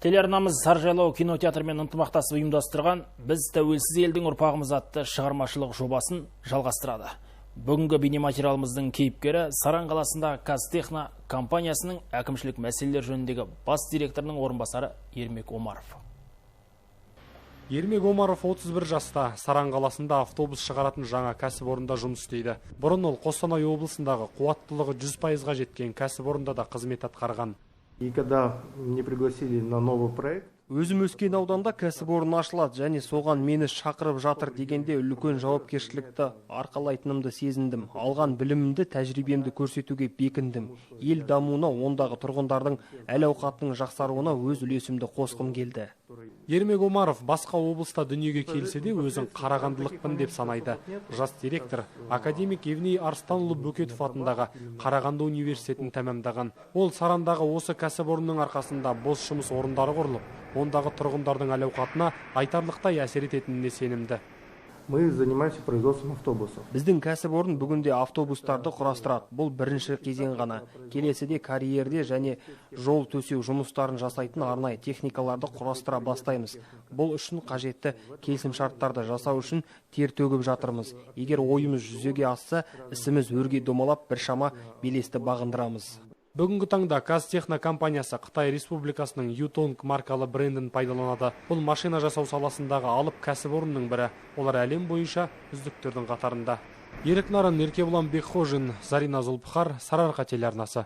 Телеарнамыз Саржайлау кинотеатрымен ынтымақтасып ұйымдастырған «Біз тәуелсіз елдің ұрпағымыз» атты шығармашылық жобасын жалғастырады. Бүгінгі бейнематериалымыздың кейіпкері Саран қаласындағы Қазтехно компаниясының әкімшілік мәселелер жөніндегі бас директорының орынбасары Ермек Омаров. Ермек Омаров 31 жаста, Саран қаласында автобус шығаратын жаңа кәсіпорында жұмыс істейді. Бұрын ол Қостанай облысындағы қуаттылығы 100%-ға жеткен кәсіпорында да қызмет атқарған. И когда мне пригласили на новый проект, өзім өскен ауданда кәсіпорын ашылады және соған мені шақырып жатыр дегенде үлкен жауапкершілікті арқалайтынымды сезіндім. Алған білімімді, тәжірибемді көрсетуге бекіндім. Ел дамуына, ондағы тұрғындардың әл-ауқатының жақсаруына өз үлесімді қосқым келді. Ермек Омаров басқа облыста дүниеге келсе де өзін қарағандылықпын деп санайды. Жас директор академик Евней Арыстанұлы Бөкетов атындағы Қарағанды университетін тәмамдаған. Ол Сарандағы осы кәсіпорынның арқасында бос жұмыс орындары құрылып, ондағы тұрғындардың әл-ауқатына айтарлықтай әсер ететініне сенімді. мы занимаемся производством автобусов. Біздің кәсіпорын бүгінде автобустарды құрастырады. Бұл бірінші кезең ғана. Келесіде карьерде және жол төсеу жұмыстарын жасайтын арнайы техникаларды құрастыра бастаймыз. Бұл үшін қажетті келісімшарттарды жасау үшін тер төгіп жатырмыз. Егер ойымыз жүзеге асса, ісіміз өрге домалап біршама белесті бағындырамыз. Бүгінгі таңда Қазтехно компаниясы Қытай Республикасының Ютонг маркалы брендін пайдаланады. Бұл машина жасау саласындағы алып кәсіпорынның бірі. Олар әлем бойынша үздіктердің қатарында. Ерік Нарын, Еркебұлан Бекхожин, Зарина Зұлпхар, Сарыарқа телеарнасы.